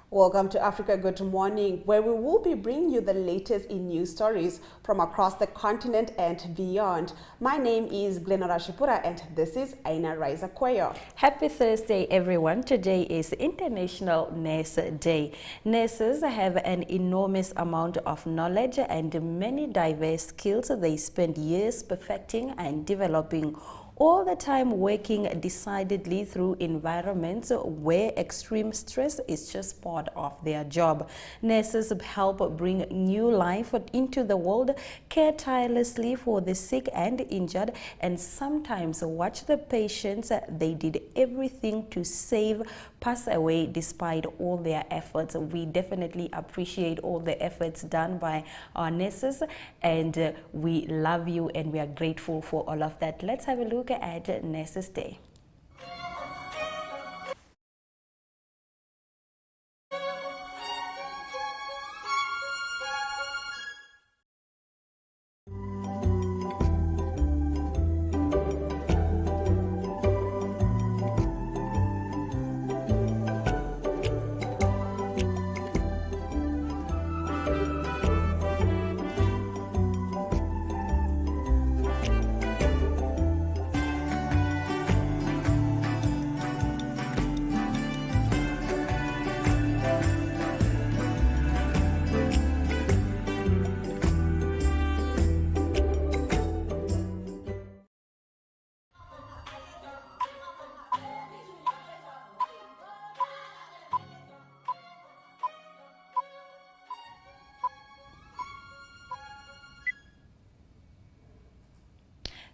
Welcome to Africa Good Morning, where we will be bringing you the latest in news stories from across the continent and beyond. My name is Glenora Shipura and this is Aina Raisa Kweyo. Happy Thursday, everyone. Today is International Nurse Day. Nurses have an enormous amount of knowledge and many diverse skills they spend years perfecting and developing, all the time working decidedly through environments where extreme stress is just part of their job. Nurses help bring new life into the world, care tirelessly for the sick and injured, and sometimes watch the patients they did everything to save pass away despite all their efforts. We definitely appreciate all the efforts done by our nurses, and we love you and we are grateful for all of that. Let's have a look at Nurses Day.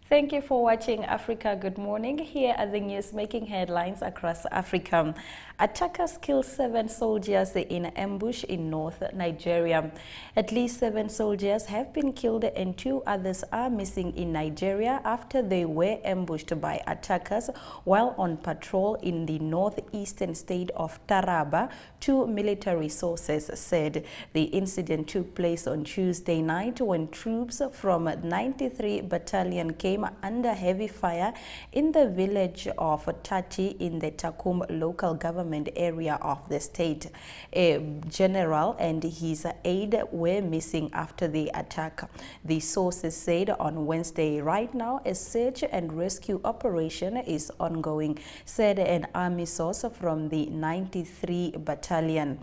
Thank you for watching Africa Good Morning. Here are the news making headlines across Africa. Attackers kill 7 soldiers in ambush in North Nigeria. At least 7 soldiers have been killed and 2 others are missing in Nigeria after they were ambushed by attackers while on patrol in the northeastern state of Taraba, 2 military sources said. The incident took place on Tuesday night when troops from 93 Battalion came under heavy fire in the village of Tati in the Takum local government area of the state. A general and his aide were missing after the attack. The sources said on Wednesday, right now a search and rescue operation is ongoing, said an army source from the 93 Battalion.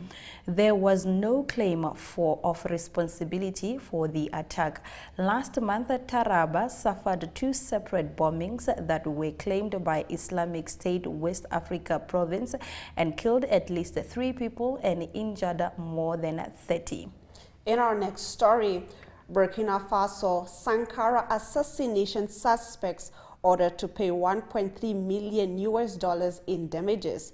There was no claim of responsibility for the attack. Last month, Taraba suffered 2 separate bombings that were claimed by Islamic State West Africa province and killed at least 3 people and injured more than 30. In our next story, Burkina Faso Sankara assassination suspects ordered to pay $1.3 million in damages.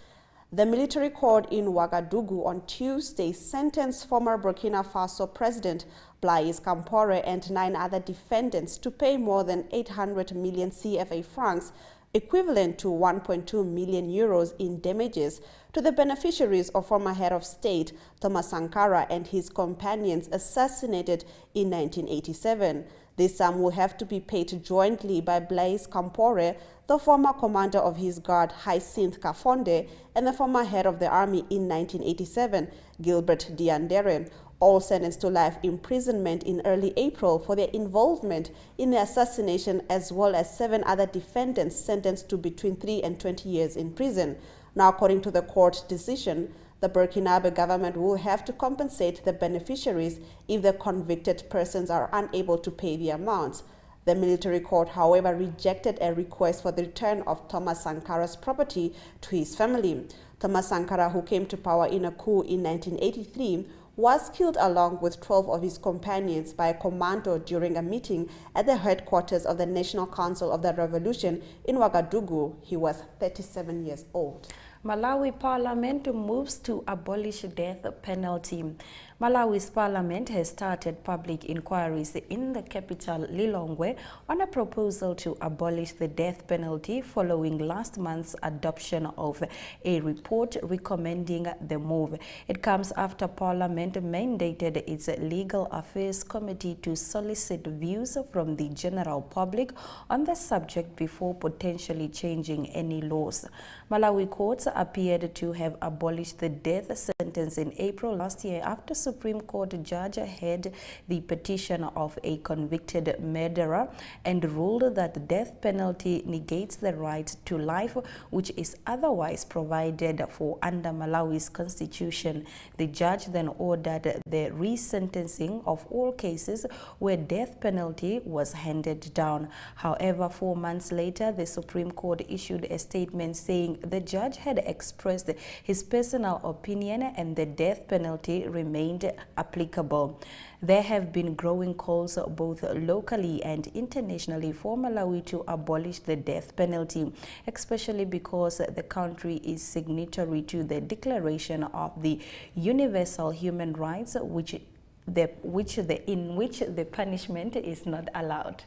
The military court in Ouagadougou on Tuesday sentenced former Burkina Faso President Blaise Compaoré and 9 other defendants to pay more than 800 million CFA francs, equivalent to 1.2 million euros in damages, to the beneficiaries of former head of state Thomas Sankara and his companions assassinated in 1987. This sum will have to be paid jointly by Blaise Compaoré, the former commander of his guard Hyacinthe Kafonde, and the former head of the army in 1987, Gilbert Diandere, all sentenced to life imprisonment in early April for their involvement in the assassination, as well as 7 other defendants sentenced to between 3 and 20 years in prison. Now, according to the court decision, the Burkinabe government will have to compensate the beneficiaries if the convicted persons are unable to pay the amounts. The military court, however, rejected a request for the return of Thomas Sankara's property to his family. Thomas Sankara, who came to power in a coup in 1983, was killed along with 12 of his companions by a commando during a meeting at the headquarters of the National Council of the Revolution in Ouagadougou. He was 37 years old. Malawi Parliament moves to abolish death penalty. Malawi's parliament has started public inquiries in the capital Lilongwe on a proposal to abolish the death penalty following last month's adoption of a report recommending the move. It comes after Parliament mandated its Legal Affairs Committee to solicit views from the general public on the subject before potentially changing any laws. Malawi courts appeared to have abolished the death sentence in April last year after Supreme Court judge heard the petition of a convicted murderer and ruled that the death penalty negates the right to life, which is otherwise provided for under Malawi's constitution. The judge then ordered the resentencing of all cases where death penalty was handed down. However, 4 months later, the Supreme Court issued a statement saying the judge had expressed his personal opinion and the death penalty remained applicable. There have been growing calls both locally and internationally for Malawi to abolish the death penalty, especially because the country is signatory to the Declaration of the Universal Human Rights, in which the punishment is not allowed.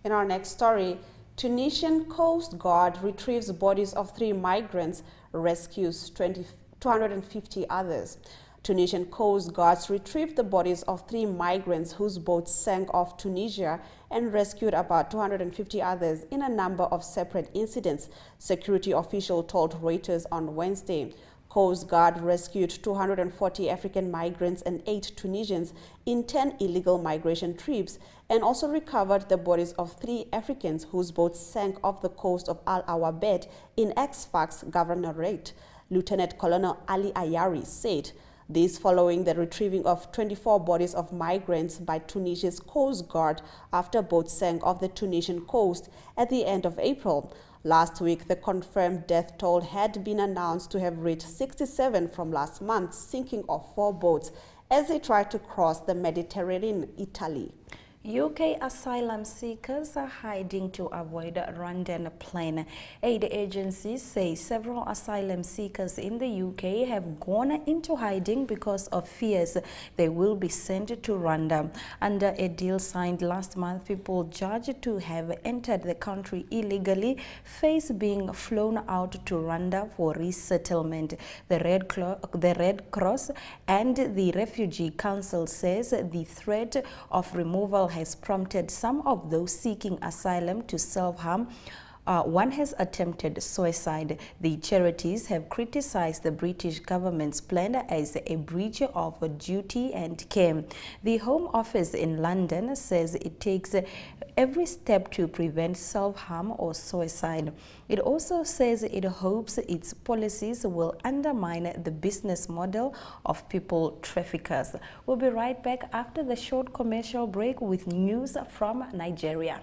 In our next story, Tunisian Coast Guard retrieves bodies of 3 migrants, rescues 250 others. Tunisian Coast Guards retrieved the bodies of 3 migrants whose boats sank off Tunisia and rescued about 250 others in a number of separate incidents, security official told Reuters on Wednesday. Coast Guard rescued 240 African migrants and 8 Tunisians in 10 illegal migration trips and also recovered the bodies of 3 Africans whose boats sank off the coast of Al Awabed in Sfax Governorate. Lieutenant Colonel Ali Ayari said. This following the retrieving of 24 bodies of migrants by Tunisia's Coast Guard after boats sank off the Tunisian coast at the end of April. Last week, the confirmed death toll had been announced to have reached 67 from last month's sinking of 4 boats as they tried to cross the Mediterranean, Italy. UK asylum seekers are hiding to avoid Rwandan plane. Aid agencies say several asylum seekers in the UK have gone into hiding because of fears they will be sent to Rwanda. Under a deal signed last month, people judged to have entered the country illegally face being flown out to Rwanda for resettlement. The Red Cross and the Refugee Council says the threat of removal has prompted some of those seeking asylum to self-harm. One has attempted suicide. The charities have criticized the British government's plan as a breach of duty and care. The Home Office in London says it takes every step to prevent self-harm or suicide. It also says it hopes its policies will undermine the business model of people traffickers. We'll be right back after the short commercial break with news from Nigeria.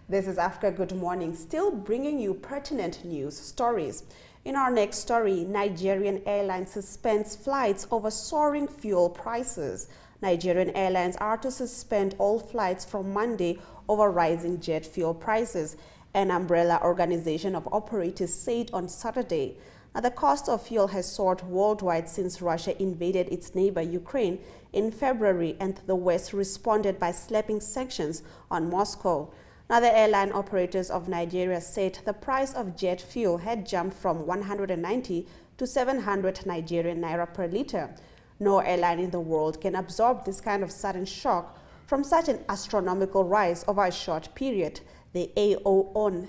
This is Africa Good Morning, still bringing you pertinent news stories. In our next story, Nigerian Airlines suspends flights over soaring fuel prices. Nigerian Airlines are to suspend all flights from Monday over rising jet fuel prices, an umbrella organization of operators said on Saturday. Now, the cost of fuel has soared worldwide since Russia invaded its neighbor Ukraine in February, and the West responded by slapping sanctions on Moscow. Now, the airline operators of Nigeria said the price of jet fuel had jumped from 190 to 700 Nigerian naira per liter. No airline in the world can absorb this kind of sudden shock from such an astronomical rise over a short period, the ON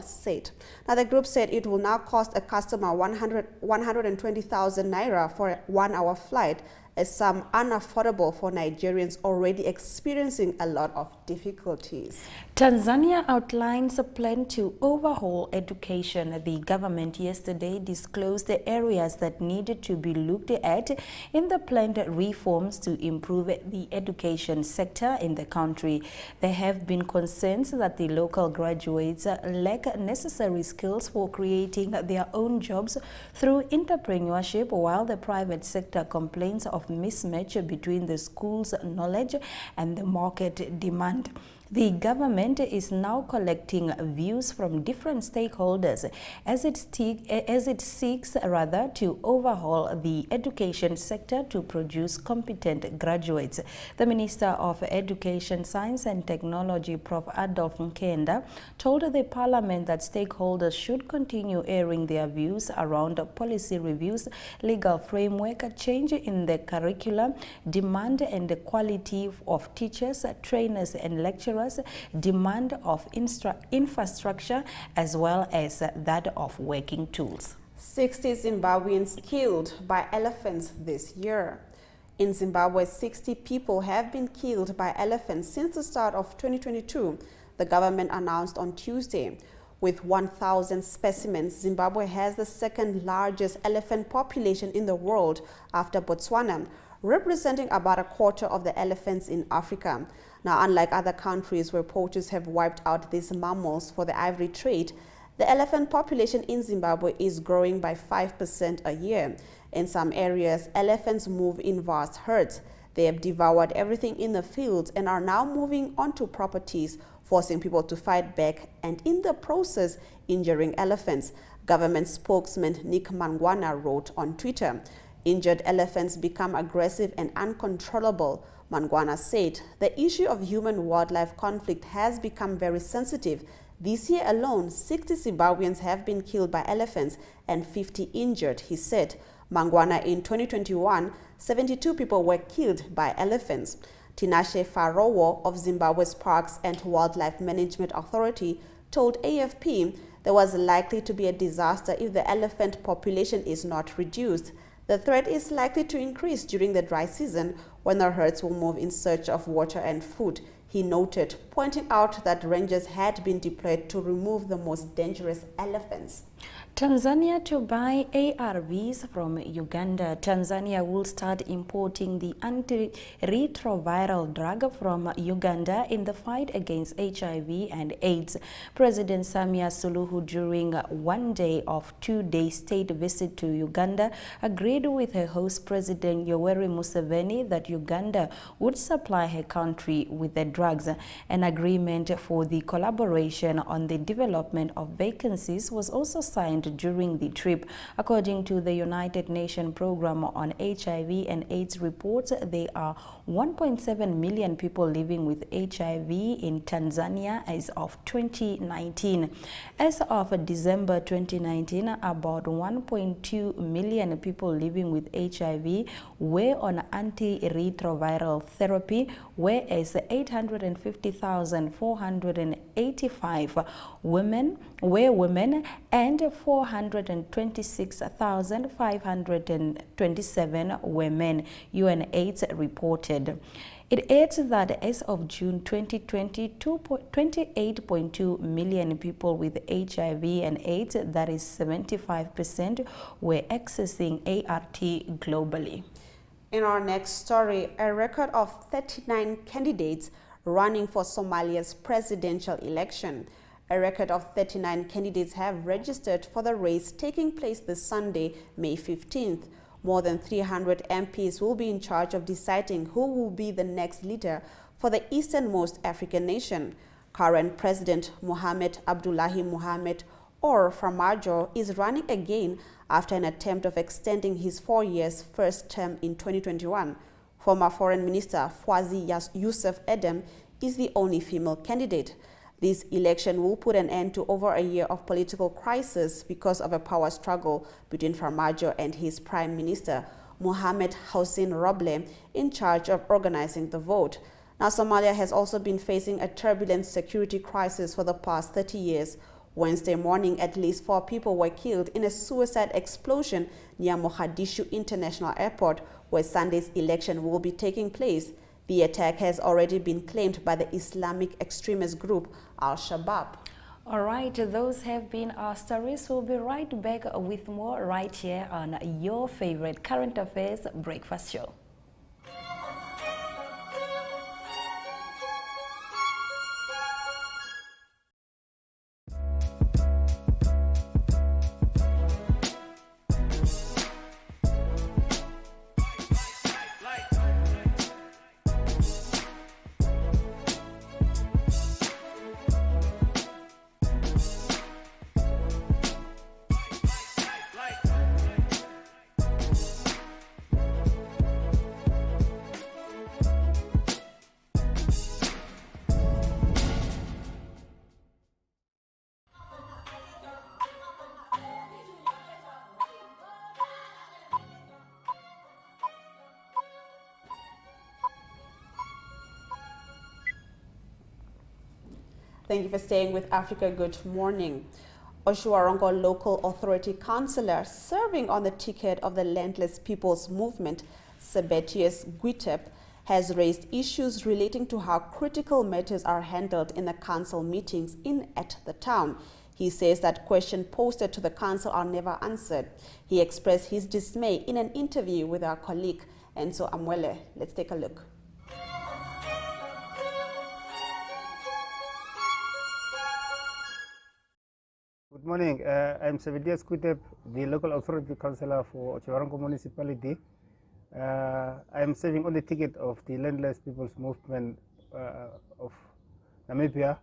said. Now, the group said it will now cost a customer 120,000 naira for a 1-hour flight, as some unaffordable for Nigerians already experiencing a lot of difficulties. Tanzania outlines a plan to overhaul education. The government yesterday disclosed the areas that needed to be looked at in the planned reforms to improve the education sector in the country. There have been concerns that the local graduates lack necessary skills for creating their own jobs through entrepreneurship, while the private sector complains of of mismatch between the school's knowledge and the market demand. The government is now collecting views from different stakeholders as it seeks to overhaul the education sector to produce competent graduates. The Minister of Education, Science and Technology, Prof. Adolf Nkenda, told the Parliament that stakeholders should continue airing their views around policy reviews, legal framework, change in the curriculum, demand and the quality of teachers, trainers and lecturers, demand of infrastructure, as well as that of working tools. 60 Zimbabweans killed by elephants this year. In Zimbabwe, 60 people have been killed by elephants since the start of 2022, the government announced on Tuesday. With 1,000 specimens, Zimbabwe has the second largest elephant population in the world after Botswana, representing about a quarter of the elephants in Africa. Now, unlike other countries where poachers have wiped out these mammals for the ivory trade, the elephant population in Zimbabwe is growing by 5% a year. In some areas, elephants move in vast herds. They have devoured everything in the fields and are now moving onto properties, forcing people to fight back and in the process injuring elephants. Government spokesman Nick Mangwana wrote on Twitter, "Injured elephants become aggressive and uncontrollable." Mangwana said, "The issue of human-wildlife conflict has become very sensitive. This year alone, 60 Zimbabweans have been killed by elephants and 50 injured," he said. Mangwana, in 2021, 72 people were killed by elephants. Tinashe Farowo of Zimbabwe's Parks and Wildlife Management Authority told AFP there was likely to be a disaster if the elephant population is not reduced. The threat is likely to increase during the dry season when the herds will move in search of water and food, he noted, pointing out that rangers had been deployed to remove the most dangerous elephants. Tanzania to buy ARVs from Uganda. Tanzania will start importing the antiretroviral drug from Uganda in the fight against HIV and AIDS. President Samia Suluhu, during one day of two-day state visit to Uganda, agreed with her host President Yoweri Museveni that Uganda would supply her country with the drugs. An agreement for the collaboration on the development of vacancies was also signed during the trip. According to the United Nations Program on HIV and AIDS reports, there are 1.7 million people living with HIV in Tanzania as of 2019. As of December 2019, about 1.2 million people living with HIV were on antiretroviral therapy, whereas 850,485 women were women and 426,527 were men, UNAIDS reported. It adds that as of June 2020, 28.2 million people with HIV and AIDS, that is 75%, were accessing ART globally. In our next story, a record of 39 candidates running for Somalia's presidential election. A record of 39 candidates have registered for the race taking place this Sunday, May 15th. More than 300 MPs will be in charge of deciding who will be the next leader for the easternmost African nation. Current President Mohamed Abdullahi Mohamed, or Farmajo, is running again after an attempt of extending his 4 years first term in 2021. Former Foreign Minister Fwazi Yusuf Edem is the only female candidate. This election will put an end to over a year of political crisis because of a power struggle between Farmajo and his Prime Minister, Mohamed Hossein Roble, in charge of organizing the vote. Now, Somalia has also been facing a turbulent security crisis for the past 30 years. Wednesday morning, at least 4 people were killed in a suicide explosion near Mogadishu International Airport, where Sunday's election will be taking place. The attack has already been claimed by the Islamic extremist group Al-Shabaab. All right, those have been our stories. We'll be right back with more right here on your favorite current affairs breakfast show. Thank you for staying with Africa Good Morning. Oshuarongo Local Authority Councillor serving on the ticket of the Landless People's Movement, Sebetius Gotv, has raised issues relating to how critical matters are handled in the council meetings at the town. He says that questions posted to the council are never answered. He expressed his dismay in an interview with our colleague, Enzo Amwele. Let's take a look. Good morning. I'm Sebetius Gotv, the local authority councillor for Oshuarongo municipality. I am serving on the ticket of the Landless People's Movement of Namibia.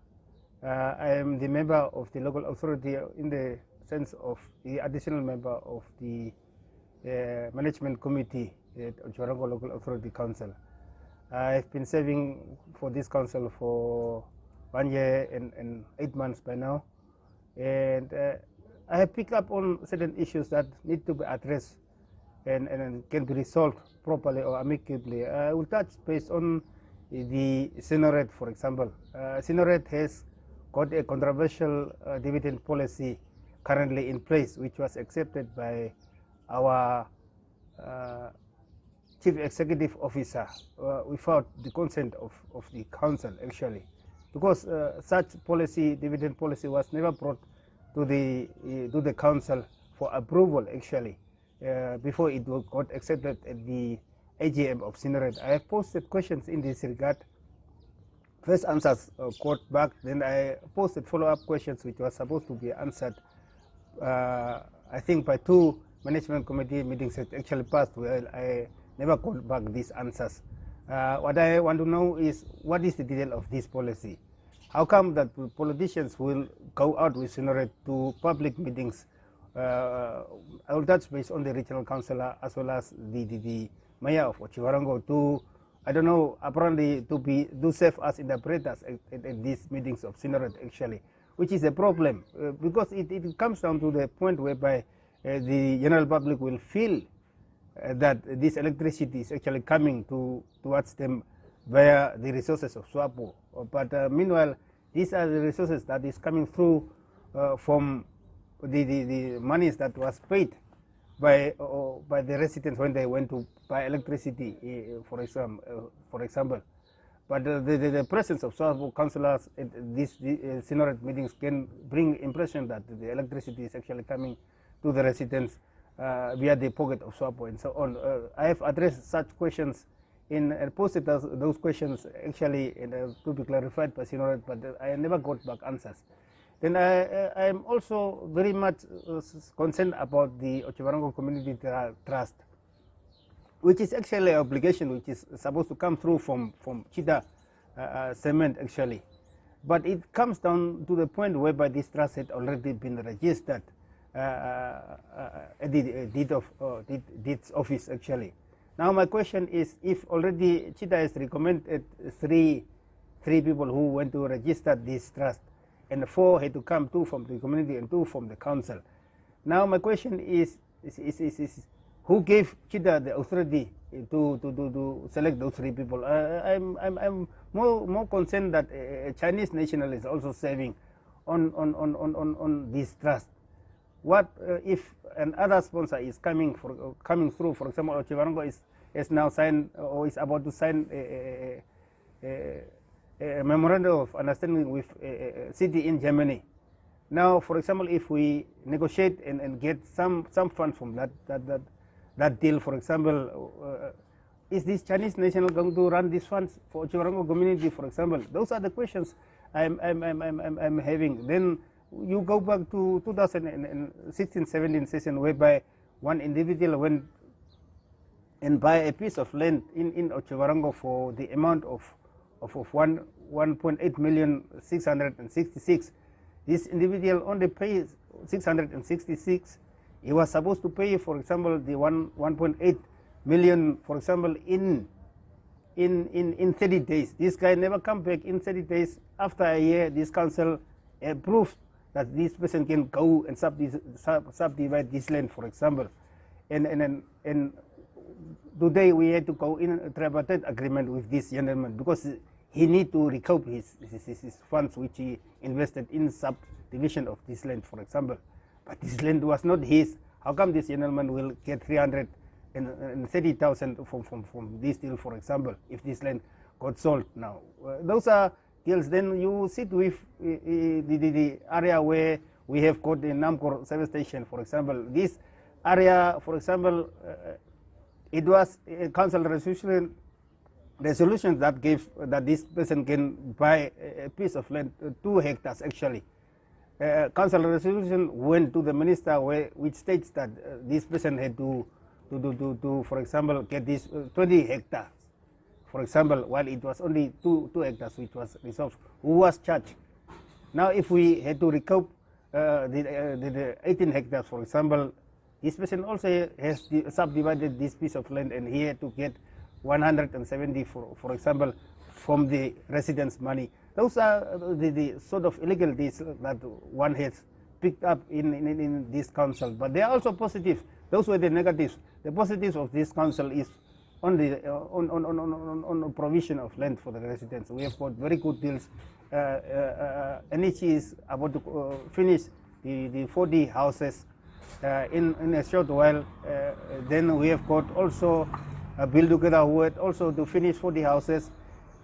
I am the member of the local authority in the sense of the additional member of the management committee at Oshuarongo Local Authority Council. I've been serving for this council for 1 year and 8 months by now. And I have picked up on certain issues that need to be addressed and can be resolved properly or amicably. I will touch based on the Sinoret, for example. Sinoret has got a controversial dividend policy currently in place, which was accepted by our Chief Executive Officer without the consent of the council, actually. Because such policy, dividend policy, was never brought to the council for approval, actually, before it got accepted at the AGM of Sinoret. I have posted questions in this regard. First answers got back, then I posted follow-up questions which were supposed to be answered, I think by 2 management committee meetings that actually passed. Well, I never got back these answers. What I want to know is, what is the detail of this policy? How come that politicians will go out with Sinoret to public meetings? I will touch base on the regional councillor as well as the mayor of Oshuarongo to, I don't know, apparently to serve as interpreters at these meetings of Sinoret, actually, which is a problem because it comes down to the point whereby the general public will feel that this electricity is actually coming towards them via the resources of SWAPO. But meanwhile, these are the resources that is coming through from the monies that was paid by the residents when they went to buy electricity, for example. But the presence of SWAPO councillors at these Sinoret meetings can bring impression that the electricity is actually coming to the residents via the pocket of SWAPO and so on. I have addressed such questions and posted those questions actually to be clarified by Sinoret, but I never got back answers. Then I am also very much concerned about the Oshuarongo Community Trust, which is actually an obligation which is supposed to come through from Chita Cement, actually. But it comes down to the point whereby this trust had already been registered at the deeds office, actually. Now my question is, if already Chita has recommended three people who went to register this trust, and 4 had to come, 2 from the community and 2 from the council. Now my question is who gave Chita the authority to select those 3 people? I'm more concerned that a Chinese national is also serving on this trust. What if another sponsor is coming through? For example, Oshuarongo is now signed or is about to sign a memorandum of understanding with a city in Germany. Now, for example, if we negotiate and get some funds from that deal, for example, is this Chinese national going to run these funds for Oshuarongo community, for example? Those are the questions I'm having. Then you go back to 2016-17 session, whereby one individual went and buy a piece of land in Oshuarongo for the amount of 1.8 million 666. This individual only pays 666. He was supposed to pay, for example, the 1.8 million, for example, in 30 days. This guy never come back in 30 days. After a year, this council approved that this person can go and subdivide this land, for example. And today we had to go in a tripartite agreement with this gentleman because he need to recoup his funds which he invested in subdivision of this land, for example. But this land was not his. How come this gentleman will get 330,000 from this deal, for example, if this land got sold now? Those are deals. Then you sit with the area where we have got the Namcor service station, for example. This area, for example, it was a council resolution that gave that this person can buy a piece of land, 2 hectares actually. Council resolution went to the minister which states that this person had to, for example, get this 20 hectares, for example, while it was only 2 hectares which was resolved. Who was charged? Now, if we had to recoup the 18 hectares, for example, this person also has subdivided this piece of land, and he had to get 170, for example, from the residents' money. Those are the sort of illegal deeds that one has picked up in this council. But they are also positive. Those were the negatives. The positives of this council is on the on provision of land for the residents. We have got very good deals. NHE is about to finish the 40 houses in a short while. Then we have got also a bill together who had also to finish 40 houses.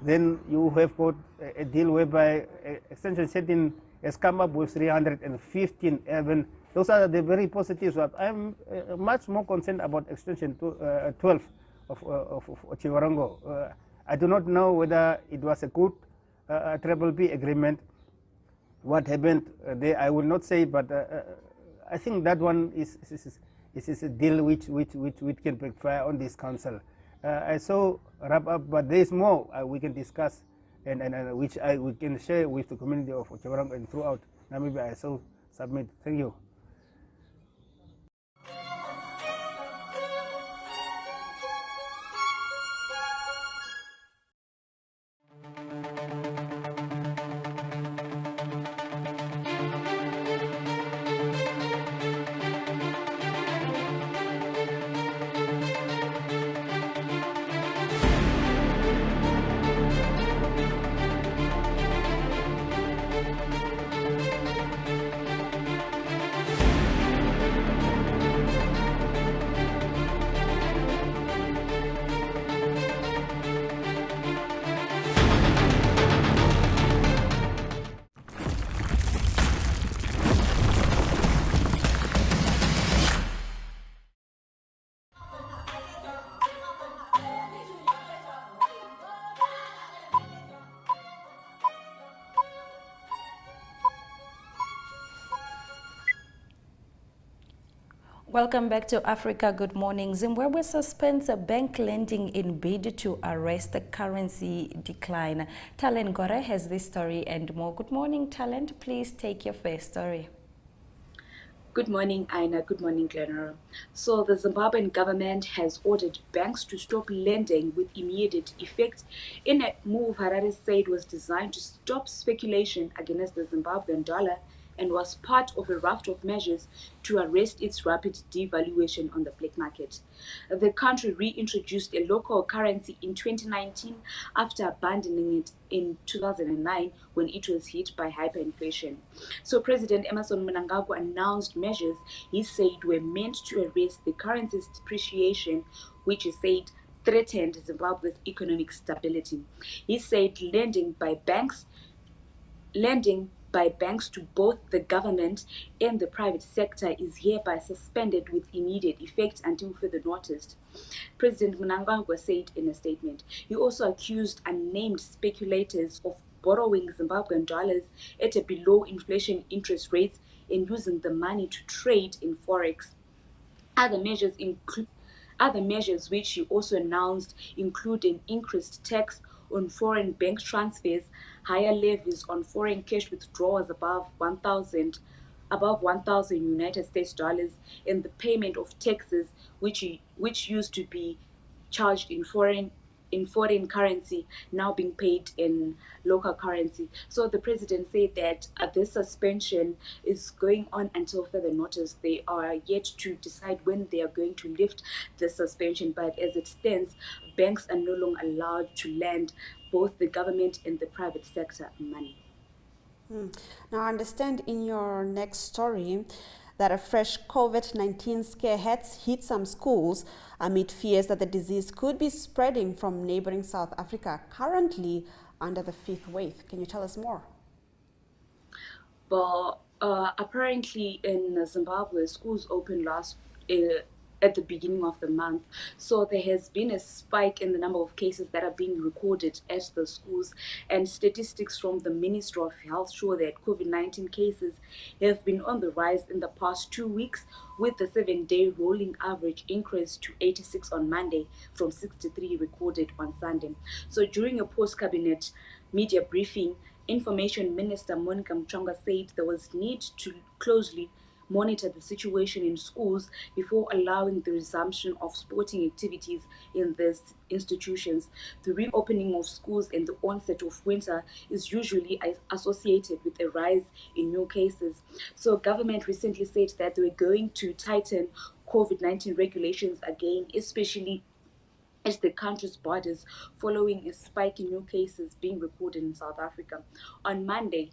Then you have got a deal whereby Extension Setting has come up with 315 urban. Those are the very positives. But I'm much more concerned about Extension 12 of Chiwarongo. I do not know whether it was a good Triple B agreement. What happened there, I will not say, but I think that one is a deal which can backfire on this council. I saw wrap up, but there is more we can discuss, and which we can share with the community of Chiwarongo and throughout Namibia. I saw submit. Thank you. Welcome back to Africa. Good morning. Zimbabwe suspends bank lending in bid to arrest the currency decline. Talent Gore has this story and more. Good morning, Talent. Please take your first story. Good morning, Aina. Good morning, Glenora. So the Zimbabwean government has ordered banks to stop lending with immediate effect in a move Harare said was designed to stop speculation against the Zimbabwean dollar and was part of a raft of measures to arrest its rapid devaluation on the black market. The country reintroduced a local currency in 2019 after abandoning it in 2009 when it was hit by hyperinflation. So President Emmerson Mnangagwa announced measures he said were meant to arrest the currency's depreciation, which he said threatened Zimbabwe's economic stability. He said lending by banks to both the government and the private sector is hereby suspended with immediate effect until further notice. President Mnangagwa said in a statement. He also accused unnamed speculators of borrowing Zimbabwean dollars at a below inflation interest rates and using the money to trade in forex. Other measures which he also announced include an increased tax on foreign bank transfers, higher levies on foreign cash withdrawals above 1,000 United States dollars, and the payment of taxes which used to be charged in foreign in foreign currency now being paid in local currency. So the president said that this suspension is going on until further notice. They are yet to decide when they are going to lift the suspension, but as it stands, banks are no longer allowed to lend both the government and the private sector money. Now, I understand in your next story that a fresh COVID-19 scare has hit some schools amid fears that the disease could be spreading from neighboring South Africa, currently under the 5th wave. Can you tell us more? Well, apparently in Zimbabwe, schools opened at the beginning of the month. So there has been a spike in the number of cases that are being recorded at the schools, and statistics from the Ministry of Health show that COVID-19 cases have been on the rise in the past 2 weeks, with the 7-day rolling average increase to 86 on Monday from 63 recorded on Sunday. So during a post-cabinet media briefing, Information Minister Monica Mchonga said there was need to closely monitor the situation in schools before allowing the resumption of sporting activities in these institutions. The reopening of schools and the onset of winter is usually associated with a rise in new cases. So government recently said that they were going to tighten COVID-19 regulations again, especially as the country's borders, following a spike in new cases being recorded in South Africa. On Monday,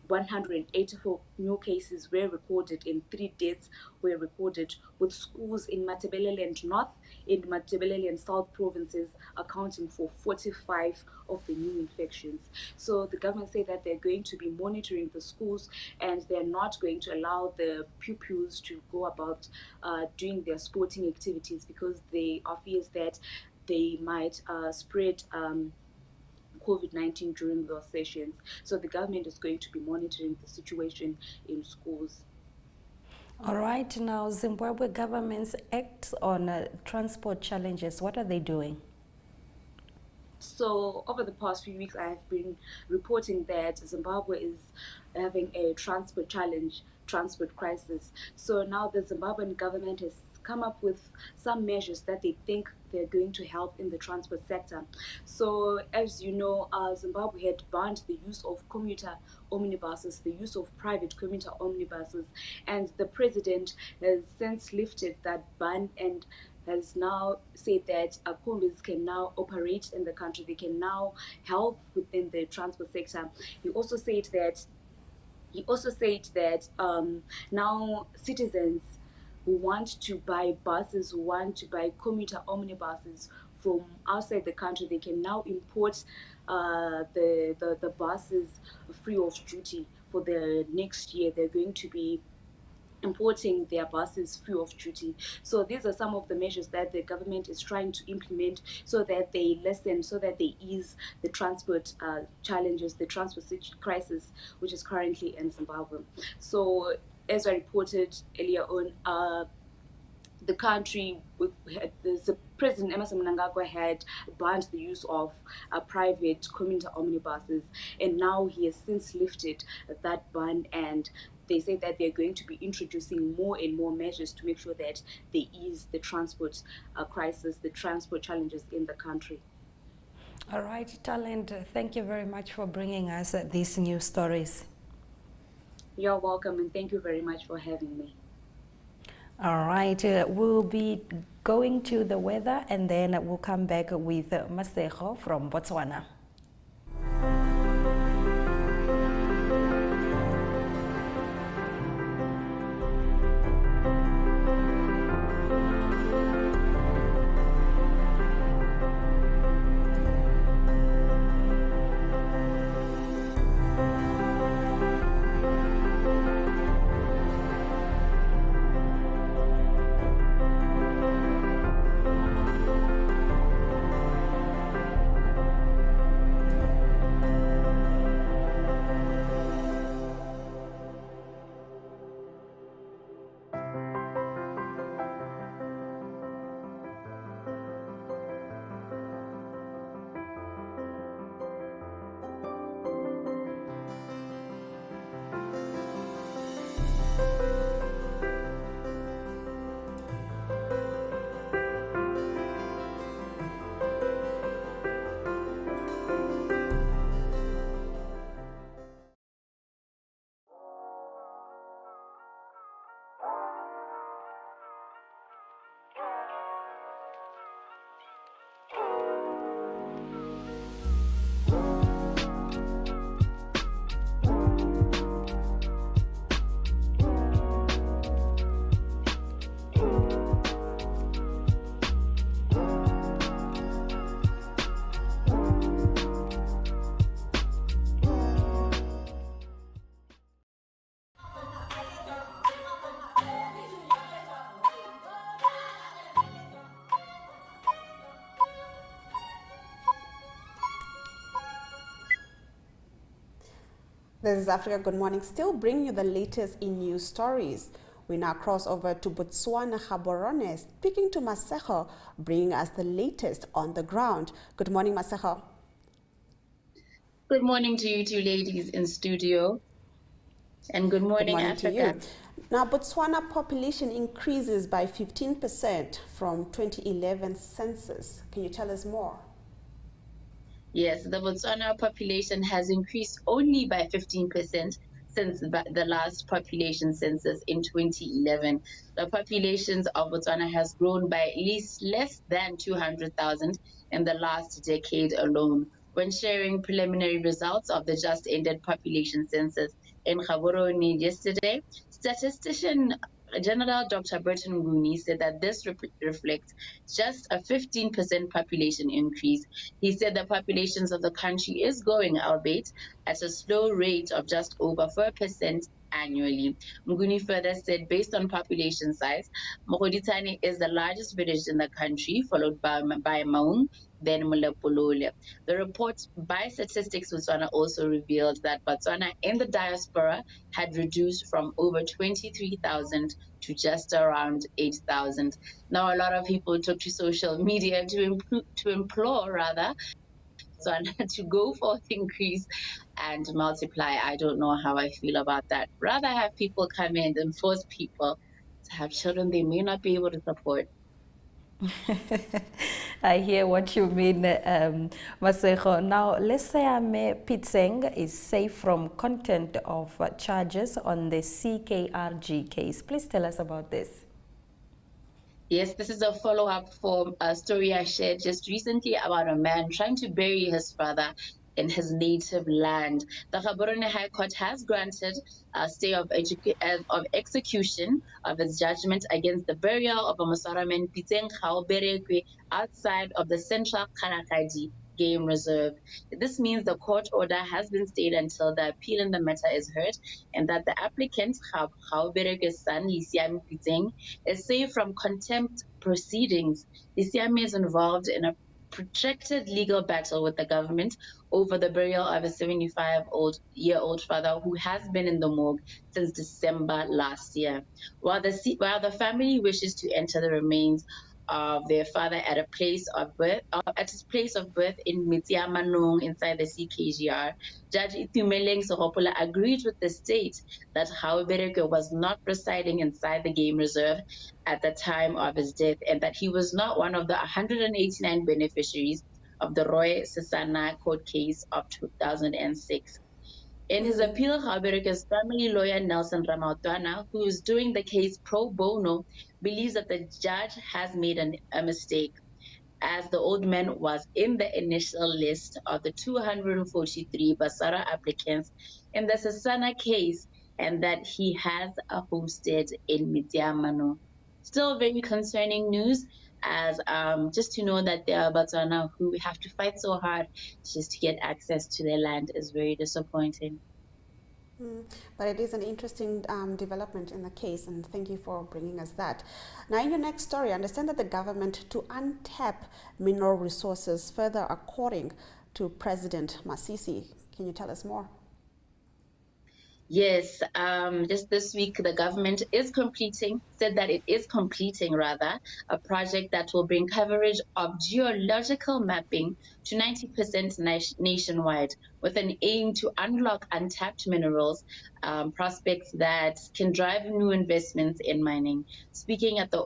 184 new cases were recorded and 3 deaths were recorded, with schools in Matabeleland North and Matabeleland South provinces accounting for 45 of the new infections. So the government said that they're going to be monitoring the schools, and they're not going to allow the pupils to go about doing their sporting activities, because they are fears that they might spread COVID-19 during those sessions. So the government is going to be monitoring the situation in schools. All right, now Zimbabwe government's acts on transport challenges, what are they doing? So over the past few weeks, I have been reporting that Zimbabwe is having a transport challenge, transport crisis. So now the Zimbabwean government has come up with some measures that they think they're going to help in the transport sector. So as you know, Zimbabwe had banned the use of commuter omnibuses, the use of private commuter omnibuses, and the president has since lifted that ban and has now said that combis can now operate in the country. They can now help within the transport sector. He also said that now citizens who want to buy buses, who want to buy commuter omnibuses from outside the country, they can now import the buses free of duty for the next year. They're going to be importing their buses free of duty. So these are some of the measures that the government is trying to implement so that they lessen, so that they ease the transport challenges, the transport crisis, which is currently in Zimbabwe. So as I reported earlier on, the country, the President Emmerson Mnangagwa had banned the use of private commuter omnibuses, and now he has since lifted that ban, and they say that they're going to be introducing more and more measures to make sure that they ease the transport crisis, the transport challenges in the country. All right, Talent, thank you very much for bringing us these new stories. You're welcome, and thank you very much for having me. All right, we'll be going to the weather, and then we'll come back with Masego from Botswana. This is Africa Good Morning, still bringing you the latest in news stories. We now cross over to Botswana, Gaborone, speaking to Masego, bringing us the latest on the ground. Good morning, Masego. Good morning to you two ladies in studio. And good morning, Africa. To you. Now, Botswana population increases by 15% from 2011 census. Can you tell us more? Yes, the Botswana population has increased only by 15% since the last population census in 2011. The populations of Botswana has grown by at least less than 200,000 in the last decade alone. When sharing preliminary results of the just ended population census in Gaborone yesterday, statistician General Dr. Burton Nguni said that this reflects just a 15% population increase. He said the populations of the country is growing, albeit at a slow rate of just over 4% annually. Nguni further said, based on population size, Mogoditane is the largest village in the country, followed by Maung, then Mulepolole. The report by Statistics Botswana also revealed that Botswana in the diaspora had reduced from over 23,000 to just around 8,000. Now, a lot of people took to social media to implore Botswana to go for increase and multiply. I don't know how I feel about that. Rather have people come in and force people to have children they may not be able to support. I hear what you mean, Masego. Now, Lesayame Pitseng is safe from content of charges on the CKRG case. Please tell us about this. Yes, this is a follow-up for a story I shared just recently about a man trying to bury his father in his native land. The Gaborone High Court has granted a stay of execution of its judgment against the burial of a Mosaraman Piteng Berekwe outside of the Central Kanakadi Game Reserve. This means the court order has been stayed until the appeal in the matter is heard, and that the applicant, Berekwe's son, Lisiame Piteng, is safe from contempt proceedings. Lisiame is involved in a protracted legal battle with the government over the burial of a 75-year-old father who has been in the morgue since December last year. While the family wishes to enter the remains of their father at his place of birth in Mitiamanong inside the CKGR, Judge Itumeleng Sohopola agreed with the state that Bereke was not residing inside the game reserve at the time of his death, and that he was not one of the 189 beneficiaries of the Roy Sisana court case of 2006. In his appeal, Bereke's family lawyer Nelson Ramautwana, who is doing the case pro bono, believes that the judge has made a mistake, as the old man was in the initial list of the 243 Basara applicants in the Sisana case, and that he has a homestead in Mitiamano. Still very concerning news, as just to know that there are Botswana who have to fight so hard just to get access to their land is very disappointing. But it is an interesting development in the case, and thank you for bringing us that. Now, in your next story, I understand that the government to untap mineral resources further, according to President Masisi. Can you tell us more? Yes, just this week, the government said that it is completing a project that will bring coverage of geological mapping to 90% nationwide, with an aim to unlock untapped minerals, prospects that can drive new investments in mining. Speaking at the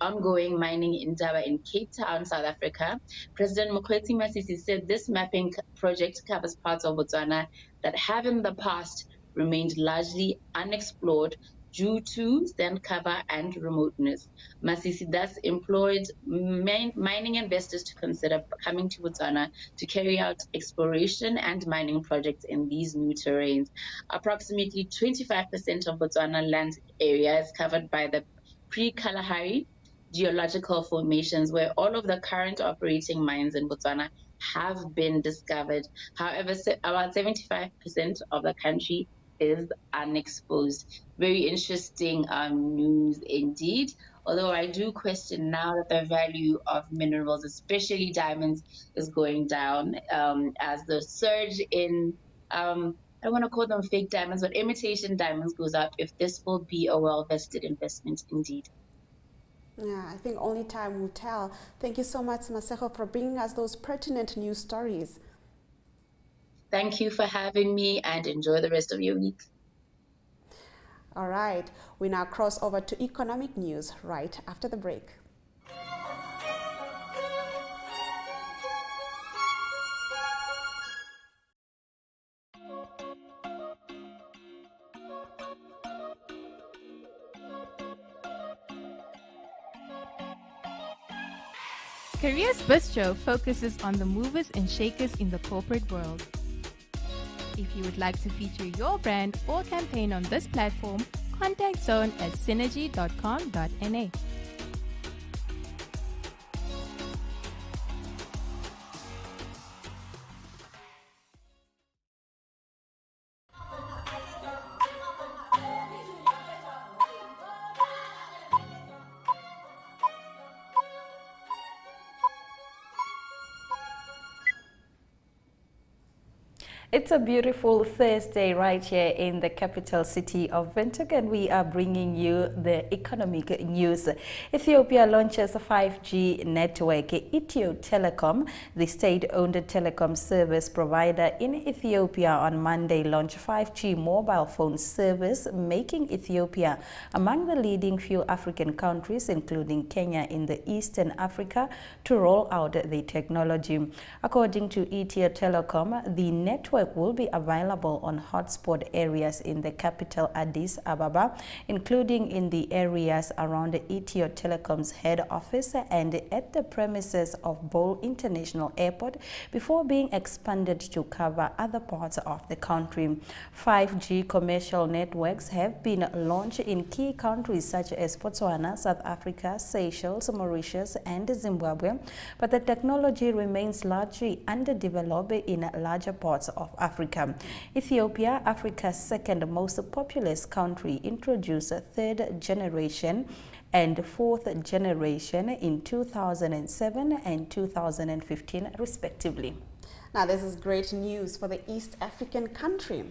ongoing mining endeavor in Cape Town, South Africa, President Mokgweetsi Masisi said this mapping project covers parts of Botswana that have in the past remained largely unexplored due to sand cover and remoteness. Masisi thus employed mining investors to consider coming to Botswana to carry out exploration and mining projects in these new terrains. Approximately 25% of Botswana land area is covered by the pre-Kalahari geological formations, where all of the current operating mines in Botswana have been discovered. However, about 75% of the country is unexposed. Very interesting news indeed. Although I do question now that the value of minerals, especially diamonds, is going down as the surge in I don't want to call them fake diamonds, but imitation diamonds goes up if this will be a well-vested investment indeed. Yeah, I think only time will tell. Thank you so much, Masego, for bringing us those pertinent news stories. Thank you for having me, and enjoy the rest of your week. All right, we now cross over to economic news right after the break. Careers Bistro focuses on the movers and shakers in the corporate world. If you would like to feature your brand or campaign on this platform, contact Zone at synergy.com.na. It's a beautiful Thursday right here in the capital city of Windhoek, and we are bringing you the economic news. Ethiopia launches a 5G network. Ethio Telecom, the state-owned telecom service provider in Ethiopia, on Monday launched 5G mobile phone service, making Ethiopia among the leading few African countries, including Kenya in the Eastern Africa, to roll out the technology. According to Ethio Telecom, the network will be available on hotspot areas in the capital Addis Ababa, including in the areas around Ethio Telecom's head office and at the premises of Bole International Airport, before being expanded to cover other parts of the country. 5G commercial networks have been launched in key countries such as Botswana, South Africa, Seychelles, Mauritius, and Zimbabwe, but the technology remains largely underdeveloped in larger parts of Africa. Ethiopia, Africa's second most populous country, introduced a third generation and fourth generation in 2007 and 2015 respectively. Now, this is great news for the East African country.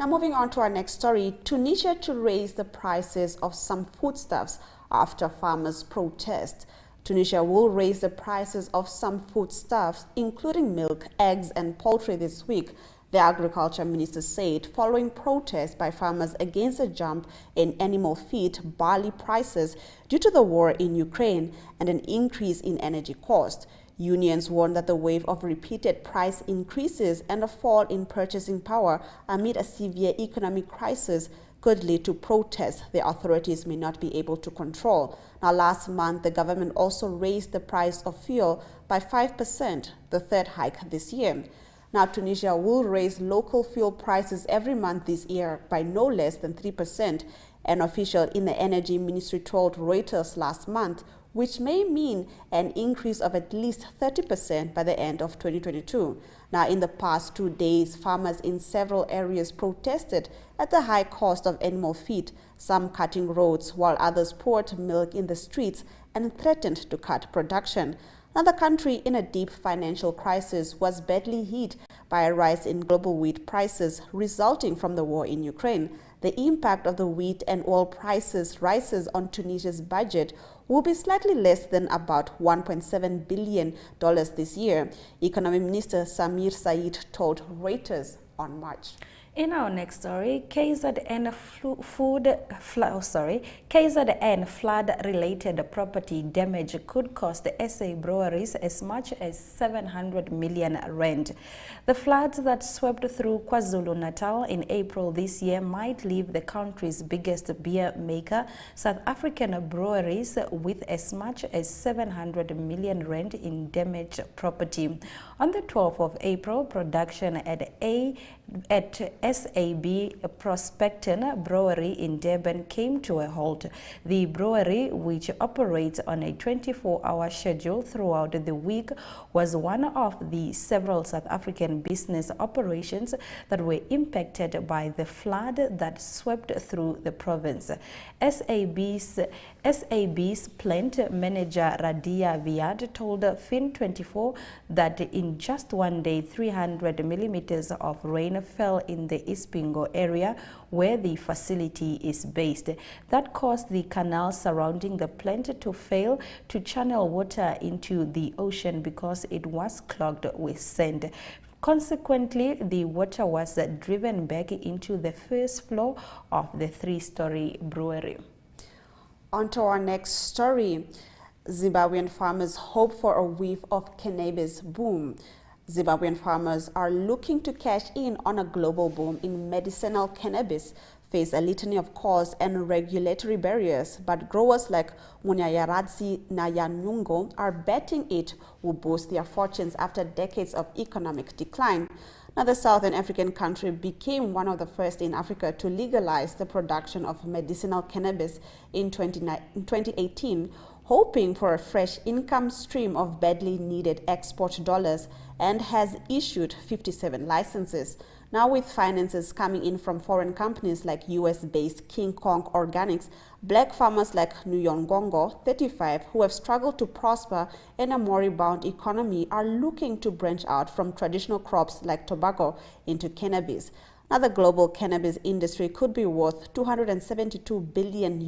Now, moving on to our next story, Tunisia to raise the prices of some foodstuffs after farmers protest. Tunisia will raise the prices of some foodstuffs, including milk, eggs, and poultry this week, the agriculture minister said, following protests by farmers against a jump in animal feed, barley prices due to the war in Ukraine, and an increase in energy cost. Unions warn that the wave of repeated price increases and a fall in purchasing power amid a severe economic crisis could lead to protests the authorities may not be able to control. Now, last month, the government also raised the price of fuel by 5%, the third hike this year. Now, Tunisia will raise local fuel prices every month this year by no less than 3%, an official in the Energy Ministry told Reuters last month, which may mean an increase of at least 30% by the end of 2022. Now, in the past 2 days, farmers in several areas protested at the high cost of animal feed, some cutting roads, while others poured milk in the streets and threatened to cut production. Now, the country, in a deep financial crisis, was badly hit by a rise in global wheat prices resulting from the war in Ukraine. The impact of the wheat and oil prices rises on Tunisia's budget will be slightly less than about $1.7 billion this year, Economy Minister Samir Said told Reuters on March. In our next story, KZN flood-related property damage could cost the SA breweries as much as 700 million rand. The floods that swept through KwaZulu-Natal in April this year might leave the country's biggest beer maker, South African breweries, with as much as 700 million rand in damaged property. On the 12th of April, production at SAB Prospecton Brewery in Durban came to a halt. The brewery, which operates on a 24-hour schedule throughout the week, was one of the several South African business operations that were impacted by the flood that swept through the province. SAB's plant manager Radia Viad told Fin24 that in just one day 300 millimeters of rain fell in the the Ispingo area where the facility is based. That caused the canal surrounding the plant to fail to channel water into the ocean because it was clogged with sand. Consequently, the water was driven back into the first floor of the 3-story brewery. On to our next story. Zimbabwean farmers hope for a wave of cannabis boom. Zimbabwean farmers are looking to cash in on a global boom in medicinal cannabis, face a litany of cost and regulatory barriers, but growers like Munyayaradzi Nayanungo are betting it will boost their fortunes after decades of economic decline. Now, the Southern African country became one of the first in Africa to legalize the production of medicinal cannabis in 2018, hoping for a fresh income stream of badly needed export dollars, and has issued 57 licenses. Now, with finances coming in from foreign companies like US-based King Kong Organics, black farmers like Nyongongo, 35, who have struggled to prosper in a moribund economy, are looking to branch out from traditional crops like tobacco into cannabis. Now, the global cannabis industry could be worth $272 billion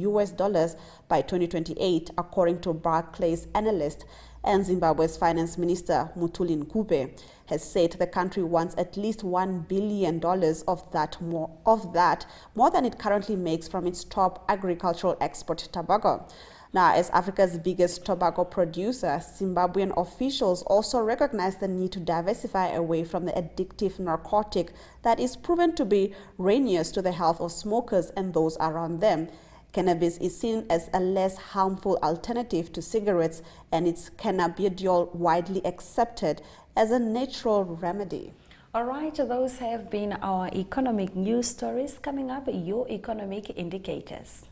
by 2028, according to Barclays analyst. And Zimbabwe's Finance Minister Mutuli Nkube has said the country wants at least $1 billion of that, more than it currently makes from its top agricultural export tobacco. Now, as Africa's biggest tobacco producer, Zimbabwean officials also recognize the need to diversify away from the addictive narcotic that is proven to be ruinous to the health of smokers and those around them. Cannabis is seen as a less harmful alternative to cigarettes, and its cannabidiol widely accepted as a natural remedy. All right, those have been our economic news stories. Coming up, your economic indicators.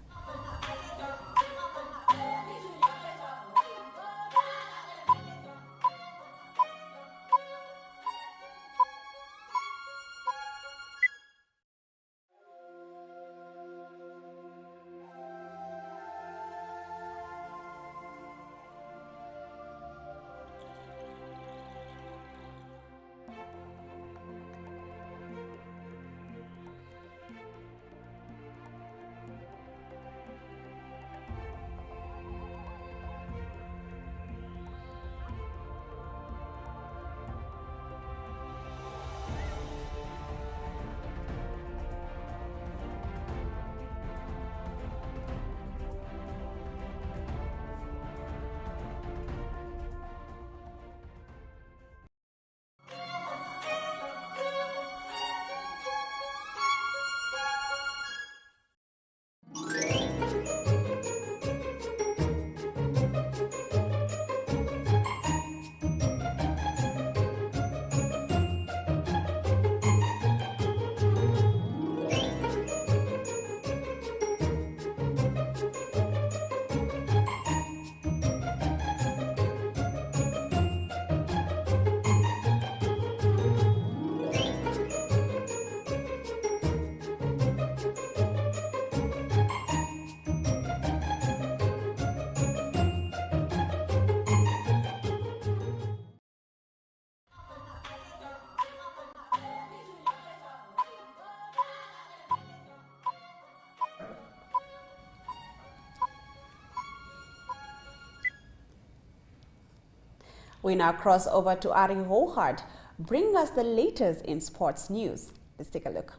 We now cross over to Ari Hohart, bring us the latest in sports news. Let's take a look.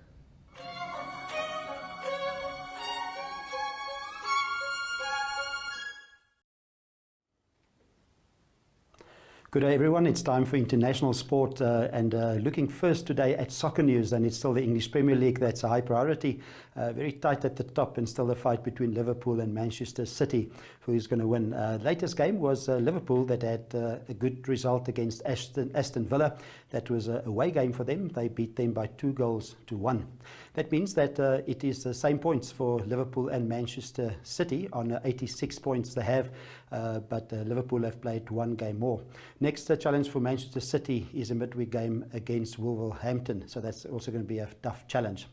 Good day, everyone. It's time for international sport and looking first today at soccer news, and it's still the English Premier League that's a high priority. Very tight at the top, and still the fight between Liverpool and Manchester City for who's going to win. Latest game was Liverpool that had a good result against Aston Villa. That was an away game for them. They beat them by 2-1. That means that it is the same points for Liverpool and Manchester City on 86 points they have, but Liverpool have played one game more. Next challenge for Manchester City is a midweek game against Wolverhampton, so that's also going to be a tough challenge.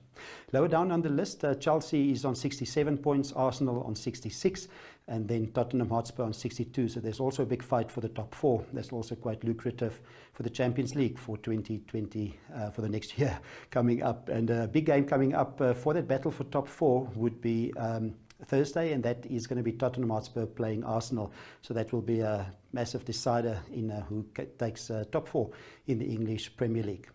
Lower down on the list, Chelsea is on 67 points, Arsenal on 66, and then Tottenham Hotspur on 62. So there's also a big fight for the top 4. That's also quite lucrative for the Champions League for 2020, for the next year coming up. And a big game coming up for that battle for top 4 would be Thursday, and that is going to be Tottenham Hotspur playing Arsenal. So that will be a massive decider in who takes top 4 in the English Premier League.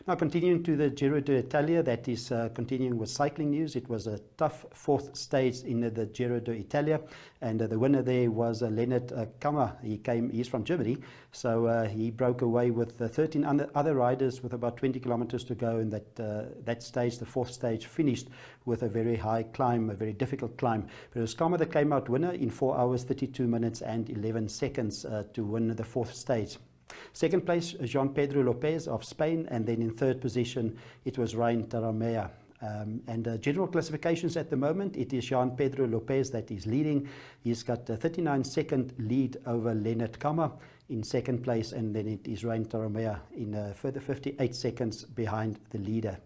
Now continuing to the Giro d'Italia, that is continuing with cycling news. It was a tough 4th stage in the Giro d'Italia, and the winner there was Lennart Kammer. He's from Germany, so he broke away with 13 other riders with about 20 kilometers to go, and that stage, the 4th stage, finished with a very high climb, a very difficult climb. But it was Kammer that came out winner in 4 hours, 32 minutes and 11 seconds to win the 4th stage. Second place, Jean Pedro Lopez of Spain, and then in 3rd position it was Ryan Taramea. And general classifications at the moment, it is Jean Pedro Lopez that is leading. He's got a 39-second lead over Lennart Kammer in 2nd place, and then it is Ryan Taramea in a further 58 seconds behind the leader.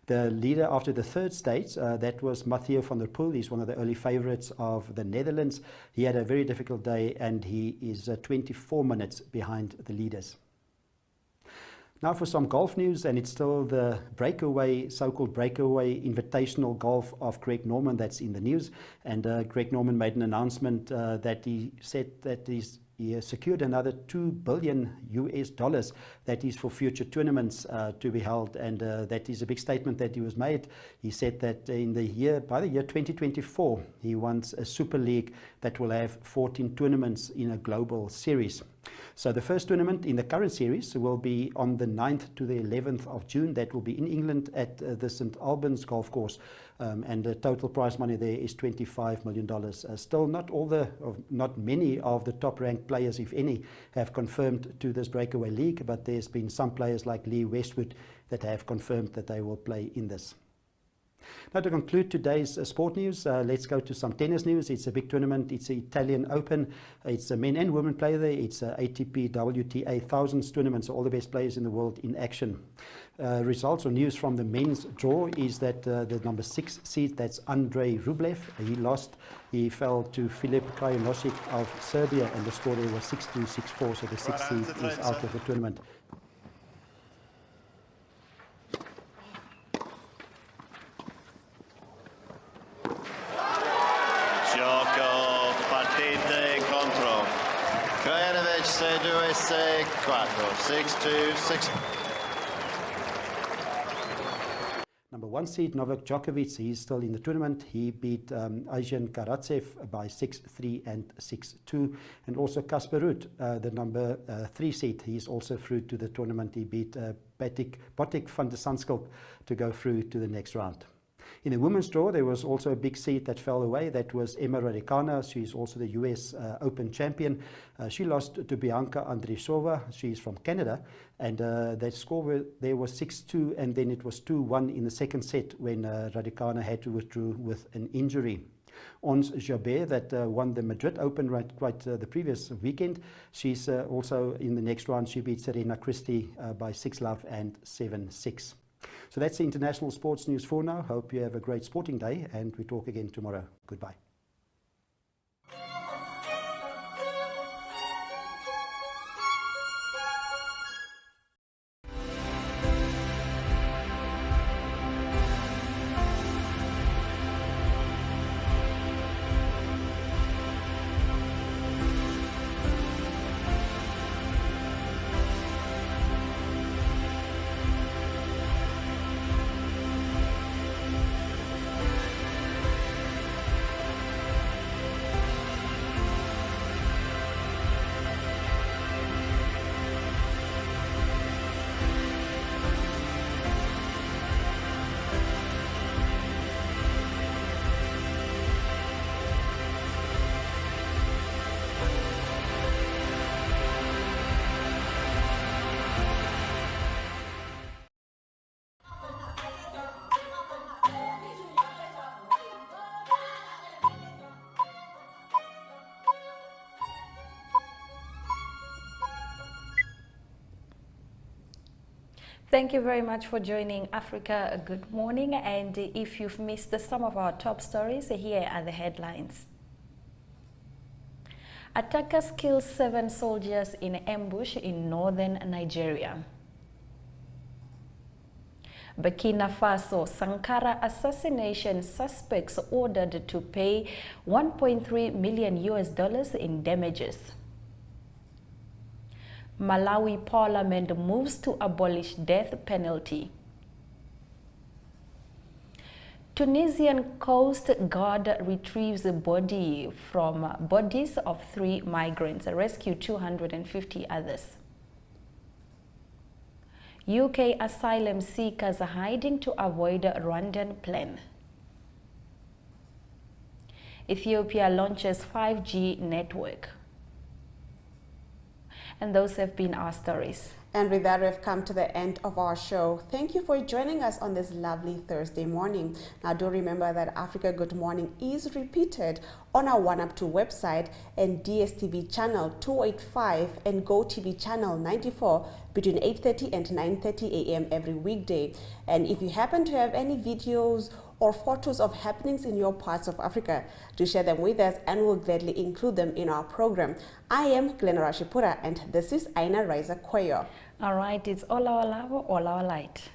The leader after the 3rd stage, that was Mathieu van der Poel. He's one of the early favourites of the Netherlands. He had a very difficult day, and he is 24 minutes behind the leaders. Now for some golf news, and it's still the breakaway, so-called breakaway invitational golf of Greg Norman that's in the news. And Greg Norman made an announcement that he said that he has secured another $2 billion that is for future tournaments to be held, and that is a big statement that he was made. He said that by the year 2024 he wants a Super League that will have 14 tournaments in a global series. So the first tournament in the current series will be on the 9th to the 11th of June. That will be in England at the St Albans golf course, and the total prize money there is $25 million. Still not many of the top ranked players, if any, have confirmed to this breakaway league, but there's been some players like Lee Westwood that have confirmed that they will play in this. Now to conclude today's sport news, let's go to some tennis news. It's a big tournament. It's the Italian Open. It's a men and women play there. It's a ATP WTA Thousands tournament, so all the best players in the world in action. Results or news from the men's draw is that the number 6 seed, that's Andrei Rublev, he lost. He fell to Filip Krajinošić of Serbia, and the score there was 6-2, 6-4, so the 6th seed is out of the tournament. Number 1 seed Novak Djokovic, he's still in the tournament. He beat Arjan Karatsev by 6-3 and 6-2. And also Casper Ruud, the number 3 seed, he's also through to the tournament. He beat Botic van de Zandschulp to go through to the next round. In the women's draw, there was also a big seed that fell away. That was Emma Raducanu. She's also the US Open champion. She lost to Bianca Andreesova. She's from Canada. And that score there was 6-2, and then it was 2-1 in the second set when Raducanu had to withdraw with an injury. Ons Jabeur, that won the Madrid Open the previous weekend. She's also in the next round. She beat Serena Christie by 6-love and 7-6. So that's the international sports news for now. Hope you have a great sporting day, and we talk again tomorrow. Goodbye. Thank you very much for joining Africa Good Morning. And if you've missed some of our top stories, here are the headlines. Attackers kill 7 soldiers in ambush in northern Nigeria. Burkina Faso, Sankara assassination suspects ordered to pay $1.3 million in damages. Malawi Parliament moves to abolish death penalty. Tunisian Coast Guard retrieves bodies of 3 migrants, rescue 250 others. UK asylum seekers hiding to avoid Rwandan plan. Ethiopia launches 5G network. And those have been our stories. And with that, we've come to the end of our show. Thank you for joining us on this lovely Thursday morning. Now, do remember that Africa Good Morning is repeated on our OneUp2 website and DSTV channel 285 and Gotv channel 94 between 8:30 and 9:30 a.m. every weekday. And if you happen to have any videos or photos of happenings in your parts of Africa, do share them with us and we'll gladly include them in our program. I am Glenora Shipura and this is Aina Riza Kwayo. All right, it's all our love, all our light.